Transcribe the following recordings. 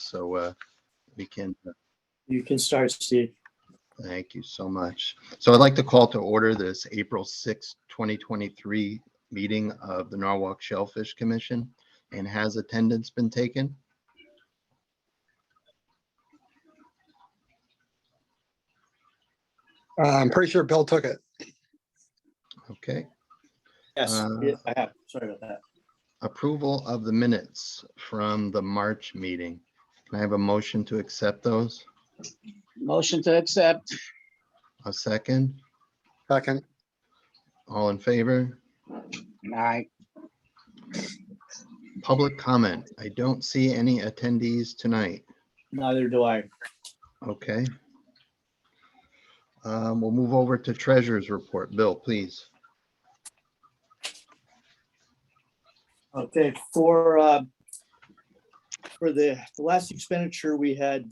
so we can. You can start, Steve. Thank you so much. So I'd like to call to order this April 6, 2023 meeting of the Norwalk Shellfish Commission. And has attendance been taken? I'm pretty sure Bill took it. Okay. Yes, I have. Sorry about that. Approval of the minutes from the March meeting. Can I have a motion to accept those? Motion to accept. A second? Second. All in favor? Aye. Public comment. I don't see any attendees tonight. Neither do I. Okay. We'll move over to treasurer's report. Bill, please. Okay, for the last expenditure, we had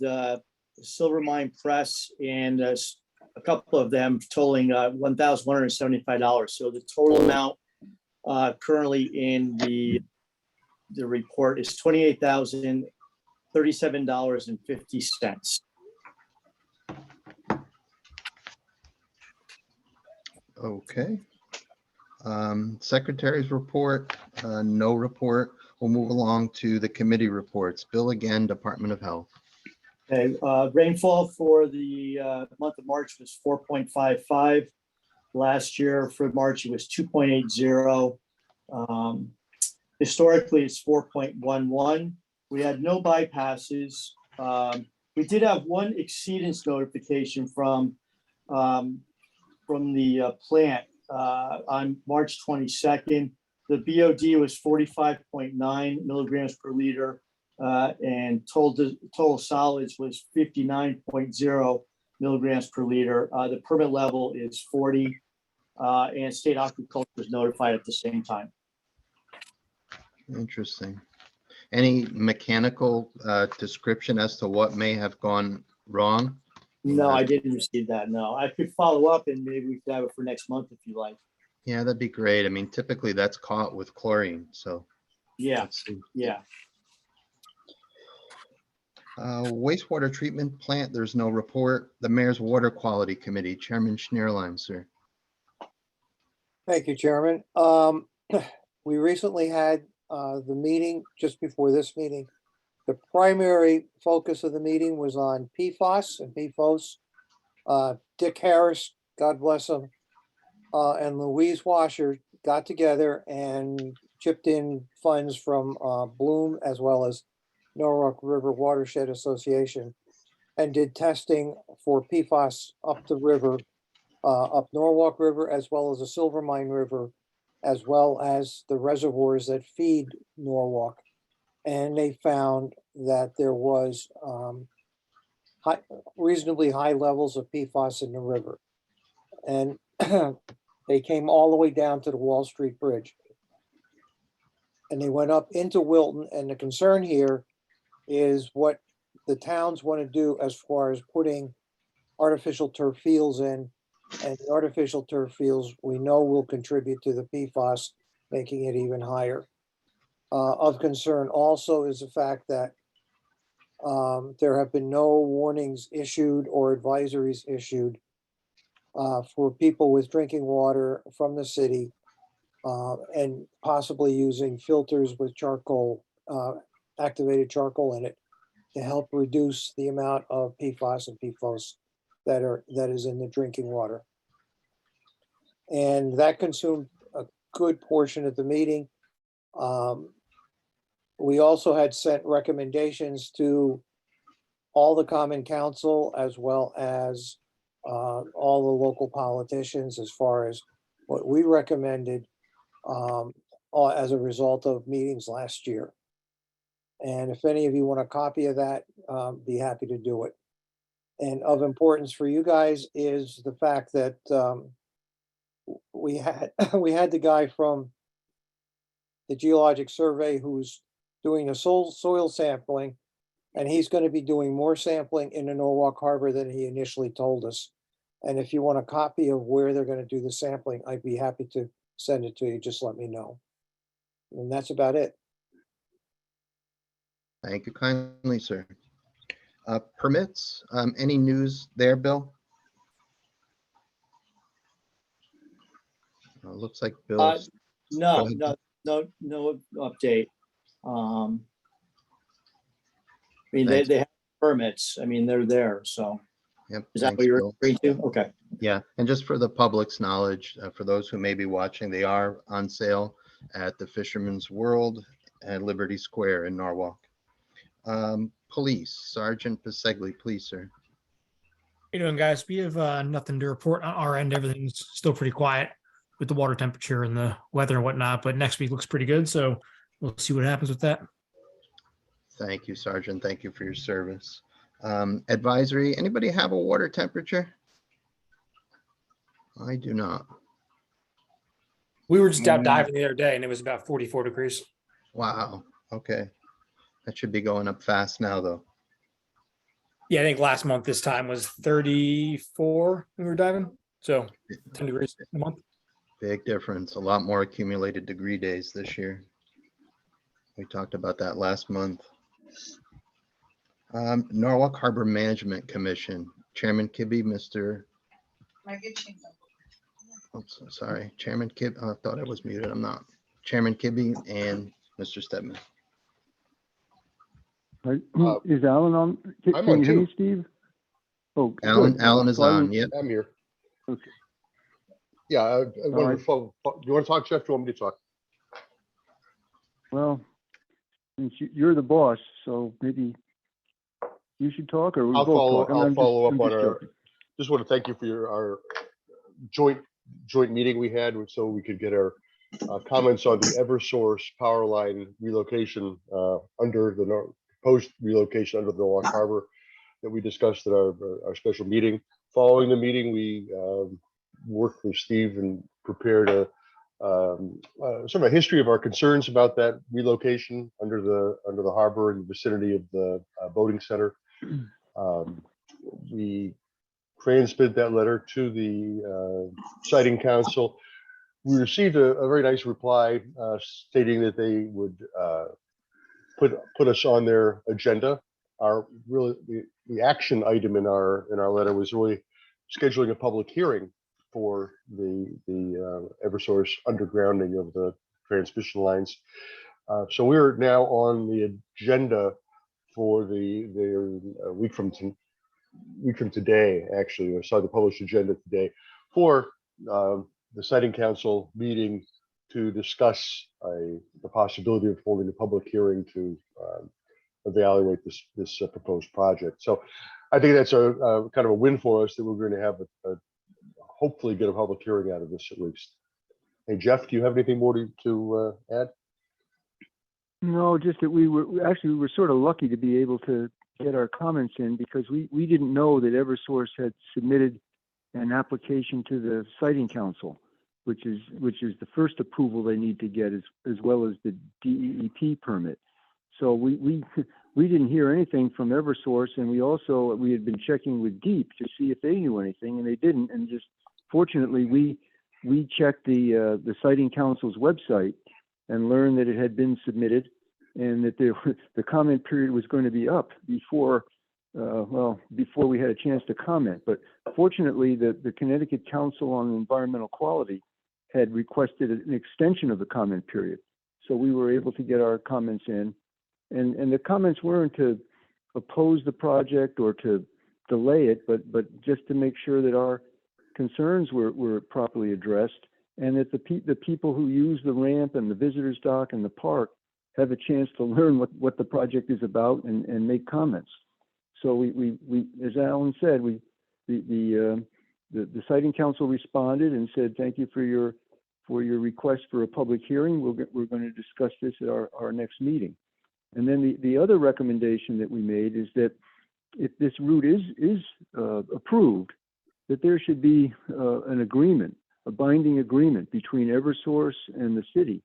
Silver Mine Press and a couple of them totaling $1,175. So the total amount currently in the report is $28,037.50. Okay. Secretary's report, no report. We'll move along to the committee reports. Bill again, Department of Health. Okay, rainfall for the month of March was 4.55. Last year for March, it was 2.80. Historically, it's 4.11. We had no bypasses. We did have one exceedance notification from the plant on March 22nd. The BOD was 45.9 milligrams per liter, and total solids was 59.0 milligrams per liter. The permit level is 40, and state aquaculture was notified at the same time. Interesting. Any mechanical description as to what may have gone wrong? No, I didn't receive that. No, I could follow up and maybe we could have it for next month if you like. Yeah, that'd be great. I mean, typically that's caught with chlorine, so. Yeah, Let's see. yeah. Wastewater treatment plant, there's no report. The Mayor's Water Quality Committee, Chairman Schneerlein, sir. Thank you, Chairman. We recently had the meeting just before this meeting. The primary focus of the meeting was on PFAS and PFOS. Dick Harris, God bless him, and Louise Washer got together and chipped in funds from Bloom as well as Norwalk River Watershed Association and did testing for PFAS up the river, up Norwalk River, as well as the Silver Mine River, as well as the reservoirs that feed Norwalk. And they found that there was reasonably high levels of PFAS in the river. And they came all the way down to the Wall Street Bridge. And they went up into Wilton. And the concern here is what the towns want to do as far as putting artificial turf fields in. And the artificial turf fields we know will contribute to the PFAS, making it even higher. Of concern also is the fact that there have been no warnings issued or advisories issued for people with drinking water from the city and possibly using filters with charcoal, activated charcoal in it to help reduce the amount of PFAS and PFOS that is in the drinking water. And that consumed a good portion of the meeting. We also had sent recommendations to all the common council as well as all the local politicians as far as what we recommended as a result of meetings last year. And if any of you want a copy of that, be happy to do it. And of importance for you guys is the fact that we had the guy from the Geologic Survey who's doing the soil sampling, and he's going to be doing more sampling in the Norwalk Harbor than he initially told us. And if you want a copy of where they're going to do the sampling, I'd be happy to send it to you. Just let me know. And that's about it. Thank you kindly, sir. Permits, any news there, Bill? Looks like Bill. Uh, No, Go ahead. no update. I mean, Thanks. they have permits. I mean, they're there, so Yep, is that thanks, what you're Bill. referring to? Okay. Yeah, and just for the public's knowledge, for those who may be watching, they are on sale at the Fisherman's World at Liberty Square in Norwalk. Police, Sergeant Pisegli, please, sir. How you doing, guys? We have nothing to report on our end. Everything's still pretty quiet with the water temperature and the weather and whatnot, but next week looks pretty good. So we'll see what happens with that. Thank you, Sergeant. Thank you for your service. Advisory, anybody have a water temperature? I do not. We were just out diving the other day and it was about 44 degrees. Wow, okay. That should be going up fast now, though. Yeah, I think last month this time was 34 when we were diving. So 10 degrees a month. Big difference. A lot more accumulated degree days this year. We talked about that last month. Norwalk Harbor Management Commission, Chairman Kibbe, Mr. Oops, sorry, Chairman Kibbe. I thought I was muted. I'm not. Chairman Kibbe and Mr. Stedman. Right. Is Alan on? I'm Can on you hear too. me, Steve? Oh, good. Alan is So I on. was- Yep. I'm here. Okay. Yeah, I right. wonderful. You want to talk, Jeff? Do you want me to talk? Well, since you're the boss, so maybe you should talk, or we I'll both follow. talk. I mean, I'll I'm follow just- up I'm on just our. joking. Just want to thank you for our joint meeting we had, so we could get our comments on the EverSource power line relocation under the proposed relocation under the Norwalk Harbor that we discussed at our special meeting. Following the meeting, we worked with Steve and prepared a sort of a history of our concerns about that relocation under the harbor in the vicinity of the boating center. We transmitted that letter to the siting council. We received a very nice reply stating that they would put us on their agenda. Our really the action item in our letter was really scheduling a public hearing for the EverSource undergrounding of the transmission lines. So we're now on the agenda for the week from today. Actually, I saw the published agenda today for the siting council meeting to discuss the possibility of holding a public hearing to evaluate this proposed project. So I think that's a kind of a win for us that we're going to have hopefully get a public hearing out of this at least. Hey, Jeff, do you have anything more to add? No, just that we were sort of lucky to be able to get our comments in, because we didn't know that EverSource had submitted an application to the siting council, which is the first approval they need to get, as well as the DEP permit. So we didn't hear anything from EverSource, and we had been checking with Deep to see if they knew anything, and they didn't. And just fortunately, we checked the siting council's website and learned that it had been submitted, and that the comment period was going to be up before we had a chance to comment. But fortunately, the Connecticut Council on Environmental Quality had requested an extension of the comment period, so we were able to get our comments in. And the comments weren't to oppose the project or to delay it, but just to make sure that our concerns were properly addressed, and that the people who use the ramp and the visitors dock and the park have a chance to learn what the project is about and make comments. So we as Alan said, the siting council responded and said, thank you for your request for a public hearing. We're going to discuss this at our next meeting. And then the other recommendation that we made is that if this route is approved, that there should be an agreement, a binding agreement between EverSource and the city,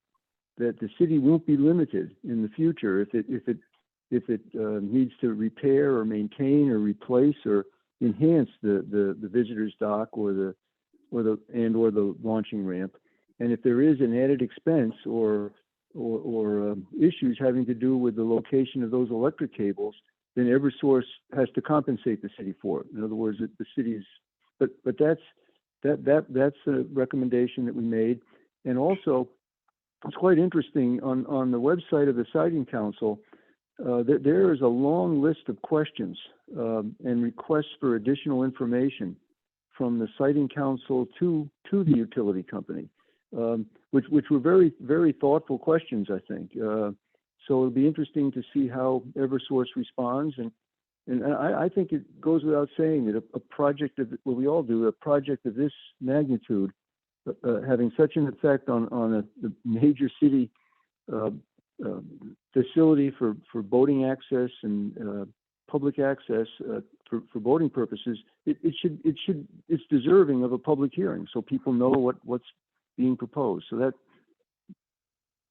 that the city won't be limited in the future if it needs to repair or maintain or replace or enhance the visitors dock or the launching ramp. And if there is an added expense or issues having to do with the location of those electric cables, then Eversource has to compensate the city for it. In other words, the city's, but that's a recommendation that we made. And also, it's quite interesting on the website of the Siting Council, there is a long list of questions and requests for additional information from the Siting Council to the utility company, which were very, very thoughtful questions, I think. So it'll be interesting to see how Eversource responds. And I think it goes without saying that a project of, well, we all do, a project of this magnitude, having such an effect on the major city facility for boating access and public access for boating purposes, it's deserving of a public hearing, so people know what's being proposed. So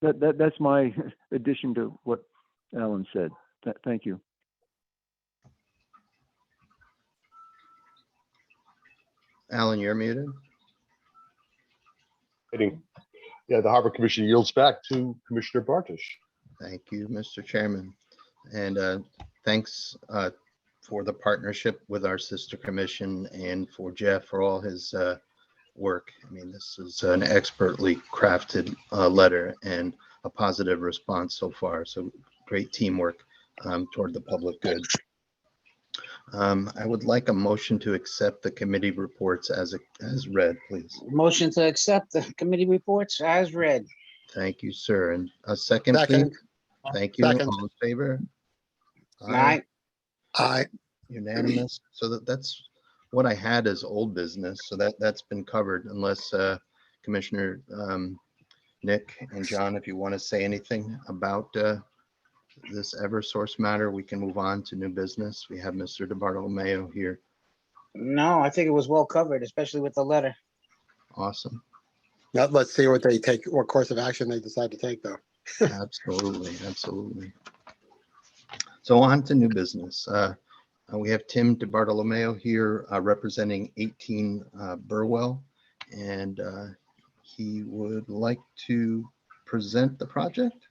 that's my addition to what Alan said. Thank you. Alan, you're muted. Yeah, the Harbor Commission yields back to Commissioner Bartosh. Thank you, Mr. Chairman. And thanks for the partnership with our sister commission and for Jeff for all his work. I mean, this is an expertly crafted letter and a positive response so far. So great teamwork toward the public good. I would like a motion to accept the committee reports as read, please. Motion to accept the committee reports as read. Thank you, sir. And a second, Second. please. Thank you. Second. All in favor? Aye. Aye. Unanimous. So that's what I had as old business. So that's been covered unless Commissioner Nick and John, if you want to say anything about this Eversource matter, we can move on to new business. We have Mr. DeBartolomeo here. No, I think it was well covered, especially with the letter. Awesome. Now, let's see what course of action they decide to take, though. Absolutely. Absolutely. So on to new business. We have Tim DeBartolomeo here representing 18 Burwell, and he would like to present the project.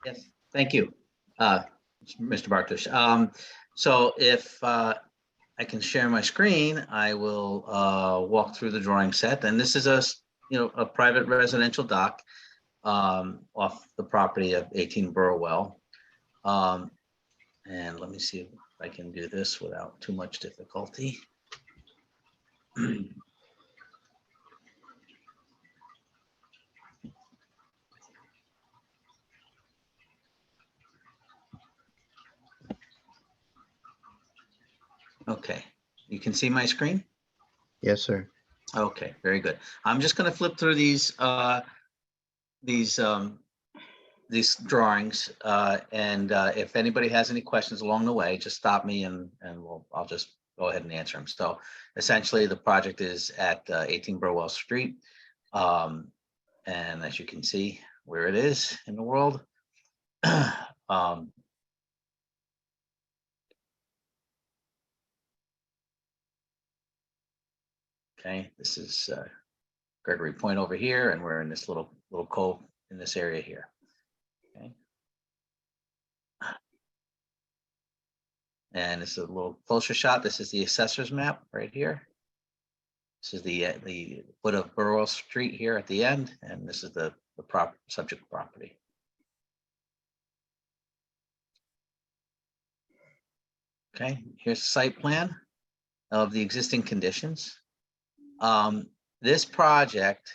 Yes, thank you, Mr. Bartosh. So if I can share my screen, I will walk through the drawing set. And this is a private residential dock off the property of 18 Burwell. And let me see if I can do this without too much difficulty. Okay, you can see my screen? Yes, sir. Okay, very good. I'm just going to flip through these drawings, and if anybody has any questions along the way, just stop me and I'll just go ahead and answer them. So essentially, the project is at 18 Burwell Street, and as you can see where it is in the world. Okay, this is Gregory Point over here, and we're in this little cove in this area here. Okay. And this is a little closer shot. This is the assessor's map right here. This is the foot of Burwell Street here at the end, and this is the subject property. Okay, here's the site plan of the existing conditions. This project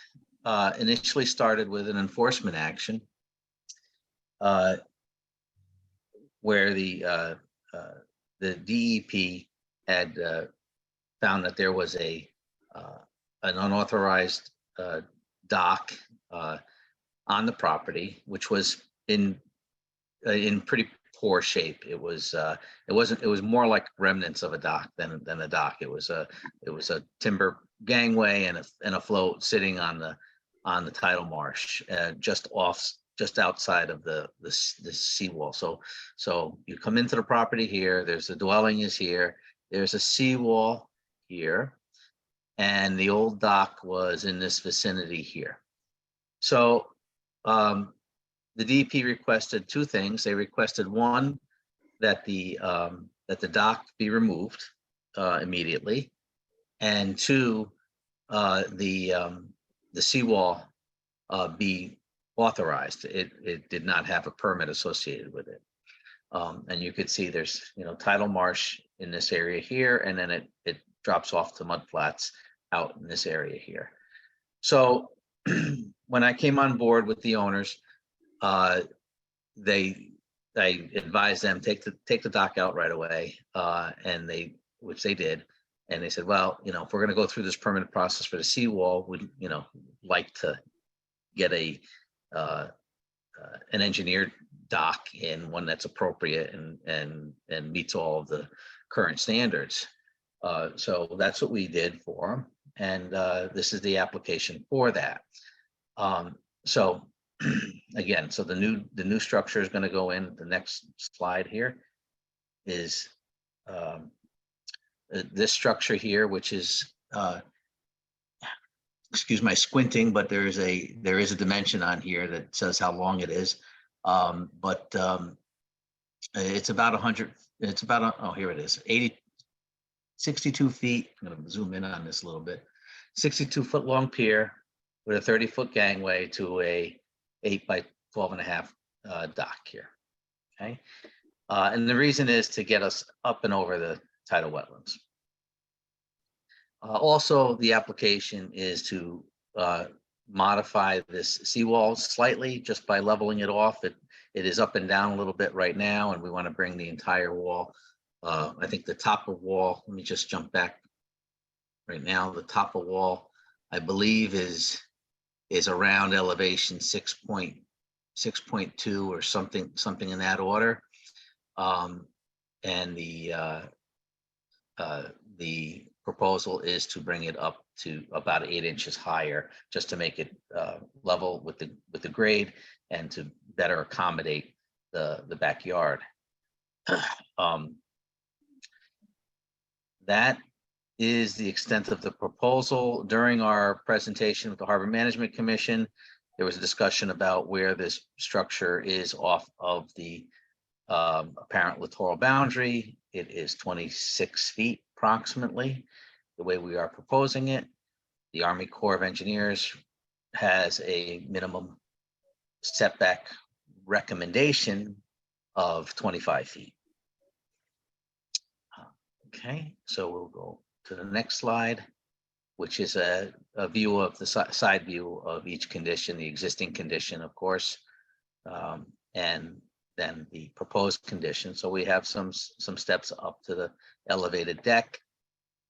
initially started with an enforcement action where the DEP had found that there was an unauthorized dock on the property, which was in pretty poor shape. It was more like remnants of a dock than a dock. It was a timber gangway and a float sitting on the tidal marsh, just outside of the seawall. So you come into the property here. There's the dwelling is here. There's a seawall here, and the old dock was in this vicinity here. So the DEP requested two things. They requested one, that the dock be removed immediately, and two, the seawall be authorized. It did not have a permit associated with it. And you could see there's, tidal marsh in this area here, and then it drops off to mud flats out in this area here. So when I came on board with the owners, I advised them, take the dock out right away, and which they did. And they said, well, if we're going to go through this permanent process for the seawall, we'd, like to get an engineered dock in, one that's appropriate and meets all of the current standards. So that's what we did for them. And this is the application for that. So again, so the new structure is going to go in. The next slide here is this structure here, which is excuse my squinting, but there is a dimension on here that says how long it is. But it's about 100. It's about oh, here it is, 62 feet. I'm going to zoom in on this a little bit. 62-foot long pier with a 30-foot gangway to a 8 by 12.5 dock here. Okay, and the reason is to get us up and over the tidal wetlands. Also, the application is to modify this seawall slightly just by leveling it off. It is up and down a little bit right now, and we want to bring the entire wall. I think the top of wall, let me just jump back right now. The top of wall, I believe, is around elevation 6.2 or something in that order. And the proposal is to bring it up to about 8 inches higher, just to make it level with the grade and to better accommodate the backyard. That is the extent of the proposal. During our presentation with the Harbor Management Commission, there was a discussion about where this structure is off of the apparent littoral boundary. It is 26 feet approximately, the way we are proposing it. The Army Corps of Engineers has a minimum setback recommendation of 25 feet. Okay, so we'll go to the next slide, which is a view of the side view of each condition, the existing condition, of course, and then the proposed condition. So we have some steps up to the elevated deck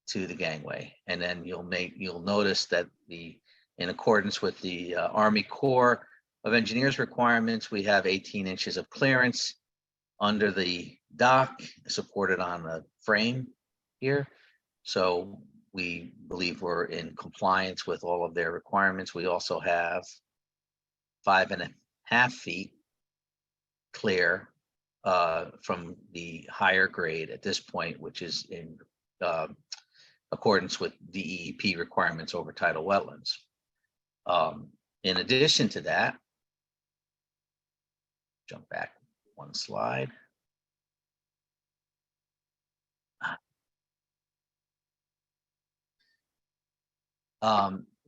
to the gangway, and then you'll notice that in accordance with the Army Corps of Engineers requirements, we have 18 inches of clearance under the dock, supported on the frame here. So we believe we're in compliance with all of their requirements. We also have 5.5 feet clear from the higher grade at this point, which is in accordance with DEP requirements over tidal wetlands. In addition to that, jump back one slide.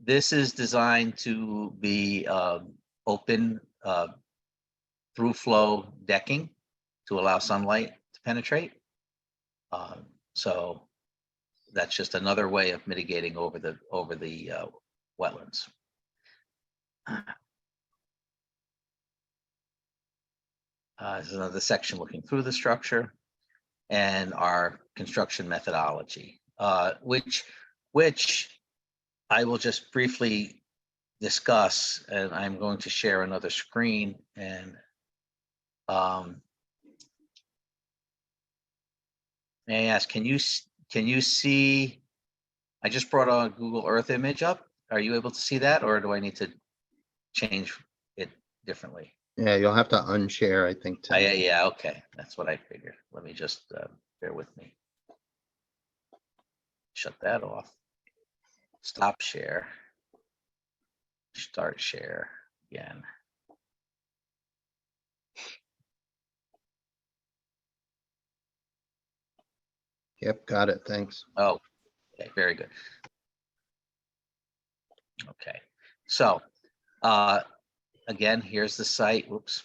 This is designed to be open through flow decking to allow sunlight to penetrate. So that's just another way of mitigating over the wetlands. There's another section looking through the structure and our construction methodology, which I will just briefly discuss, and I'm going to share another screen. And may I ask, can you see? I just brought a Google Earth image up. Are you able to see that, or do I need to change it differently? Yeah, you'll have to unshare, I think. Yeah, okay, that's what I figured. Let me just bear with me. Shut that off. Stop share. Start share again. Yep, got it. Thanks. Oh, okay, very good. Okay, so again, here's the site. Whoops.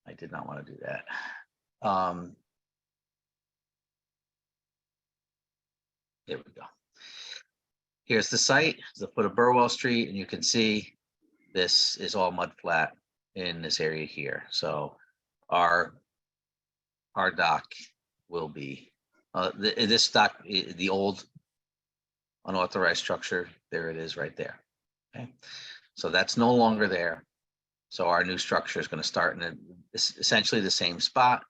I did not want to do that. Here we go. Here's the site, the foot of Burwell Street, and you can see this is all mud flat in this area here. So our dock will be this dock, the old unauthorized structure. There it is, right there. Okay, so that's no longer there. So our new structure is going to start in essentially the same spot,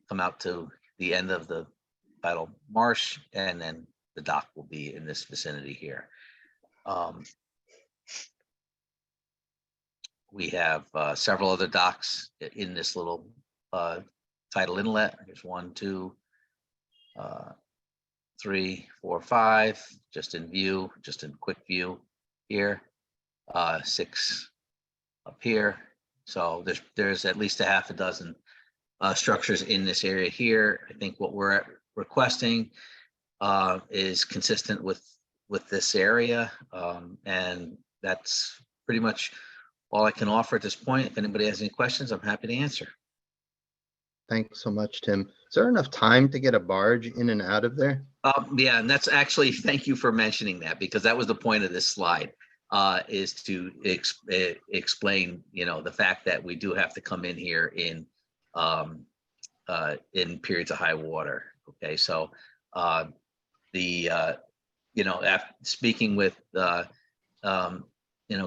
come out to the end of the Battle Marsh, and then the dock will be in this vicinity here. We have several other docks in this little tidal inlet. There's 1, 2, 3, 4, 5, just in view, just in quick view here. 6 up here. So there's at least a half a dozen structures in this area here. I think what we're requesting is consistent with this area, and that's pretty much all I can offer at this point. If anybody has any questions, I'm happy to answer. Thanks so much, Tim. Is there enough time to get a barge in and out of there? Yeah, and that's actually, thank you for mentioning that, because that was the point of this slide, is to explain, the fact that we do have to come in here in periods of high water. Okay, so after speaking with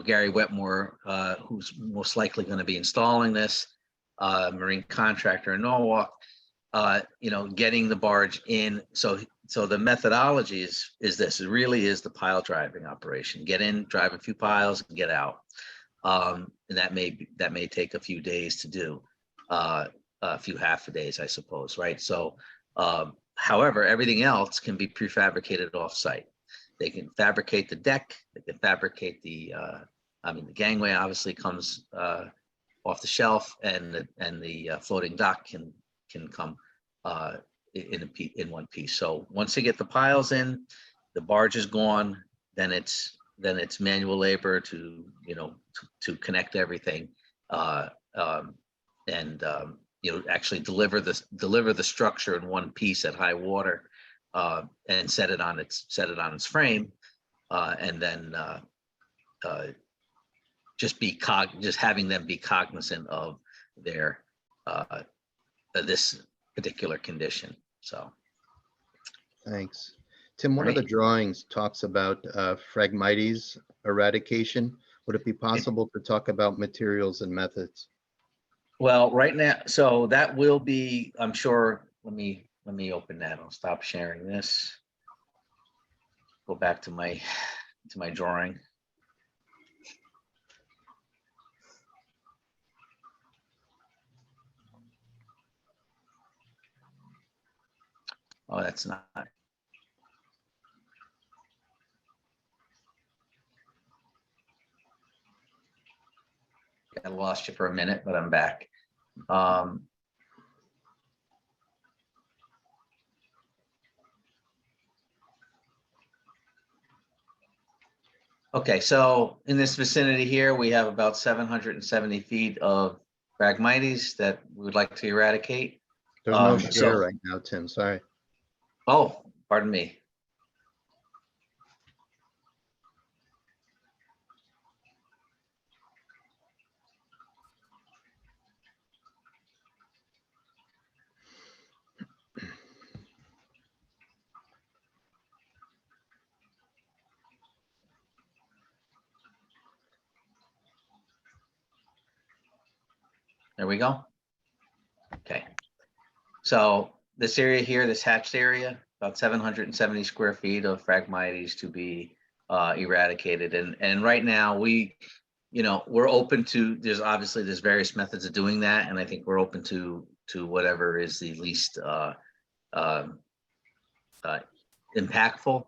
Gary Wetmore, who's most likely going to be installing this, marine contractor in Norwalk, getting the barge in. So the methodology is this. It really is the pile driving operation. Get in, drive a few piles, and get out. And that may take a few days to do, a few half a days, I suppose, right? So, however, everything else can be prefabricated off-site. They can fabricate the deck. They can fabricate the gangway obviously comes off the shelf, and the floating dock can come in one piece. So once you get the piles in, the barge is gone. Then it's manual labor to connect everything, actually deliver the structure in one piece at high water, and set it on its frame, and then just having them be cognizant of their this particular condition. So Thanks. Tim, one of the drawings talks about Phragmites eradication. Would it be possible to talk about materials and methods? well, right now, so that will be, I'm sure, let me open that. I'll stop sharing this. Go back to my drawing. Oh, that's not. I lost you for a minute, but I'm back. Okay, so in this vicinity here, we have about 770 feet of Phragmites that we would like to eradicate. There's no share right now, Tim. Sorry. Oh, pardon me. There we go. Okay. So this area here, this hatched area, about 770 square feet of Phragmites to be eradicated. And right now we're open to, there's various methods of doing that. And I think we're open to whatever is the least impactful.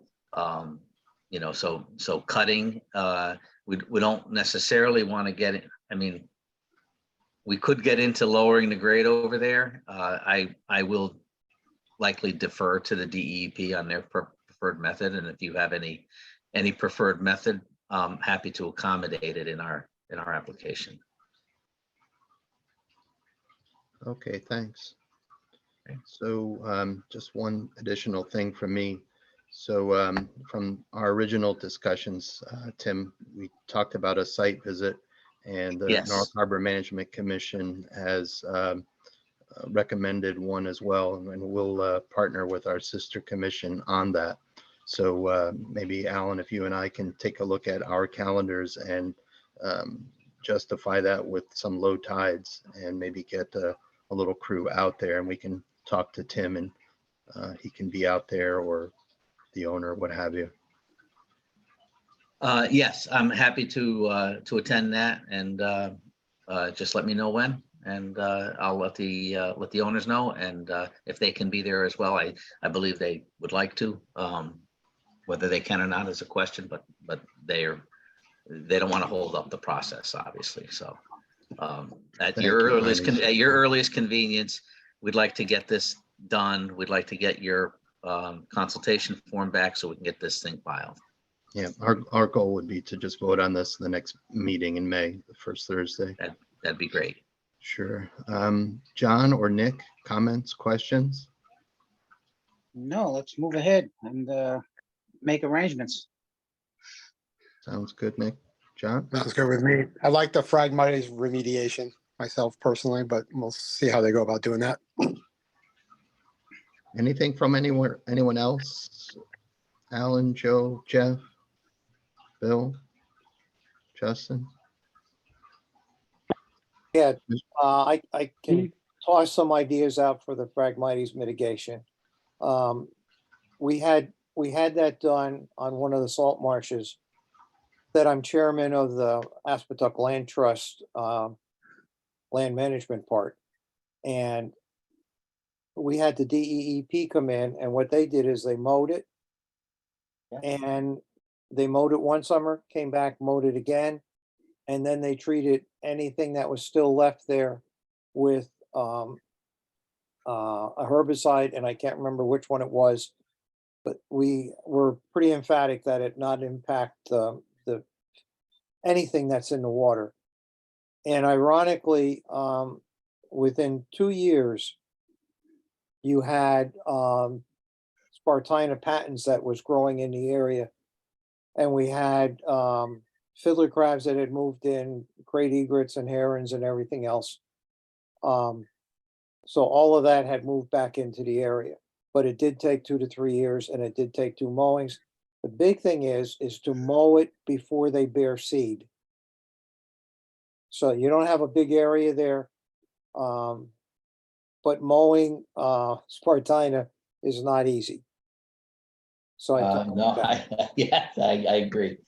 So cutting, we don't necessarily want to get it. I mean, we could get into lowering the grade over there. I will likely defer to the DEP on their preferred method. And if you have any preferred method, happy to accommodate it in our application. Okay, thanks. Okay. So just one additional thing from me. So from our original discussions, Tim, we talked about a site visit, and the Yes. North Harbor Management Commission has recommended one as well, and we'll partner with our sister commission on that. So maybe Alan, if you and I can take a look at our calendars and justify that with some low tides, and maybe get a little crew out there, and we can talk to Tim, and he can be out there, or the owner, what have you. Yes, I'm happy to attend that, and just let me know when, and I'll let the owners know, and if they can be there as well. I believe they would like to. Whether they can or not is a question, but they don't want to hold up the process, obviously. So at Thank your you, earliest Lenny. at your earliest convenience, we'd like to get this done. We'd like to get your consultation form back so we can get this thing filed. Yeah, our goal would be to just vote on this the next meeting in May, the first Thursday. That'd be great. Sure. John or Nick, comments, questions? No, let's move ahead and make arrangements. Sounds good, Nick. John? Sounds good with me. I like the Phragmites remediation myself personally, but we'll see how they go about doing that. Anything from anyone else? Alan, Joe, Jeff, Bill, Justin? Yeah, I can toss some ideas out for the Phragmites mitigation. We had that done on one of the salt marshes that I'm chairman of the Aspetuck Land Trust land management part. And we had the DEEP come in, and what they did is they mowed it. And they mowed it one summer, came back, mowed it again. And then they treated anything that was still left there with a herbicide, and I can't remember which one it was, but we were pretty emphatic that it not impact anything that's in the water. And ironically, within 2 years, you had Spartina patens that was growing in the area, and we had fiddler crabs that had moved in, great egrets and herons and everything else. So all of that had moved back into the area, but it did take 2 to 3 years, and it did take 2 mowings. The big thing is to mow it before they bear seed. So you don't have a big area there. But mowing Spartina is not easy. So I told No, them I agree.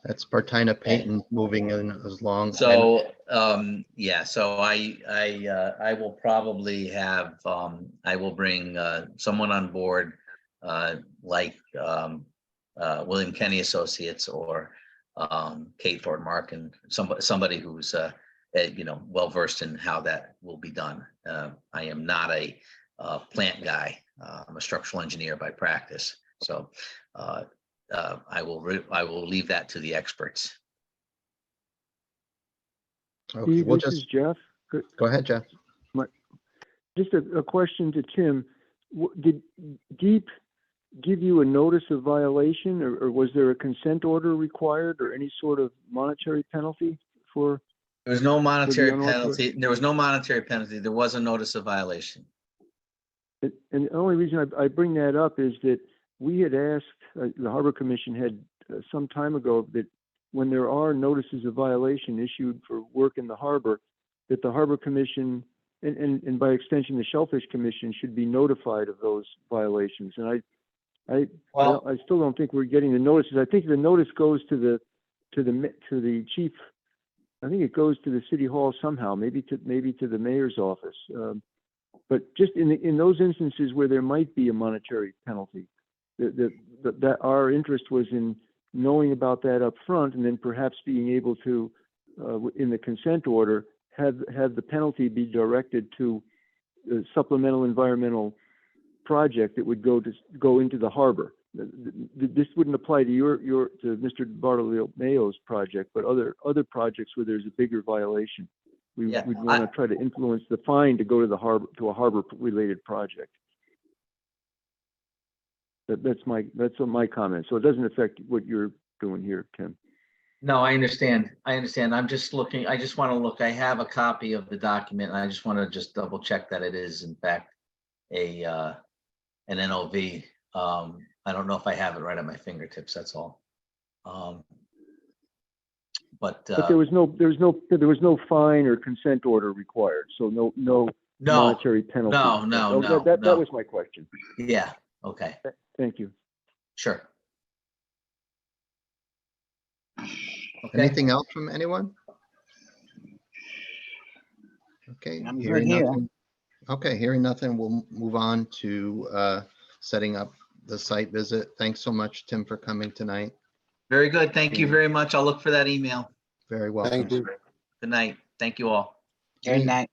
That's Spartina Payton moving in as long. So yeah, so I will probably have I will bring someone on board like William Kenny Associates or Kate Thornton Mark, and somebody who's well versed in how that will be done. I am not a plant guy. I'm a structural engineer by practice, so I will leave that to the experts. Okay, Steve, we'll this is just Jeff. go ahead, Jeff. Just a question to Tim. Did DEEP give you a notice of violation, or was there a consent order required, or any sort of monetary penalty for? There was no monetary unauthorized- penalty. There was no monetary penalty. There was a notice of violation. And the only reason I bring that up is that we had asked, the Harbor Commission had some time ago, that when there are notices of violation issued for work in the harbor, that the Harbor Commission and by extension the Shellfish Commission should be notified of those violations. And I still don't think we're getting the notices. I think the notice goes to the chief. I think it goes to the city hall somehow, maybe to the mayor's office. But just in those instances where there might be a monetary penalty, that our interest was in knowing about that up front, and then perhaps being able to, in the consent order, have the penalty be directed to a supplemental environmental project that would go into the harbor. This wouldn't apply to to Mr. Bartolomeo's project, but other projects where there's a bigger violation. We'd want to try to influence the fine to go to the harbor, to a harbor related project. That's my comment. So it doesn't affect what you're doing here, Tim. No, I understand. I'm just looking, I just want to look, I have a copy of the document and I just want to just double check that it is in fact an NOV. I don't know if I have it right at my fingertips, that's all. But there was no fine or consent order required. So no monetary penalty. No. That was my question. Yeah, okay, Thank you. sure. Okay. Anything else from anyone? Okay, I'm good hearing here. nothing. Okay, hearing nothing, we'll move on to setting up the site visit. Thanks so much, Tim, for coming tonight. Very good. Thank you very much. I'll look for that email. Very welcome. Thank you. Good night. Thank you all. Good night.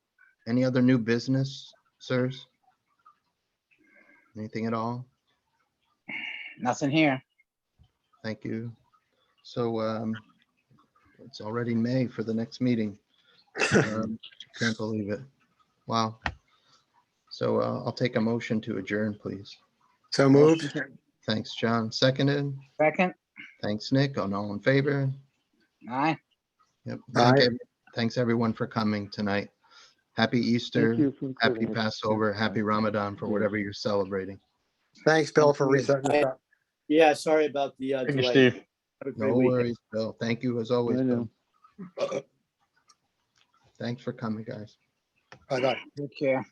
Any other new business, sirs? Anything at all? Nothing here. Thank you. So it's already May for the next meeting. Can't believe it. Wow. So I'll take a motion to adjourn, please. So moved. Thanks, John. Seconded. Second. Thanks, Nick. All in favor? Aye. Yep. Aye. Thanks everyone for coming tonight. Happy Easter, Thank you for happy including us. Passover, happy Ramadan for whatever you're celebrating. Thanks, Bill, for resetting this up. Yeah, sorry about the Thank you, delay. Steve. Have a great No weekend. worries, Bill. Thank you as always, I Bill. know. Thanks for coming, guys. Bye-bye. Take care.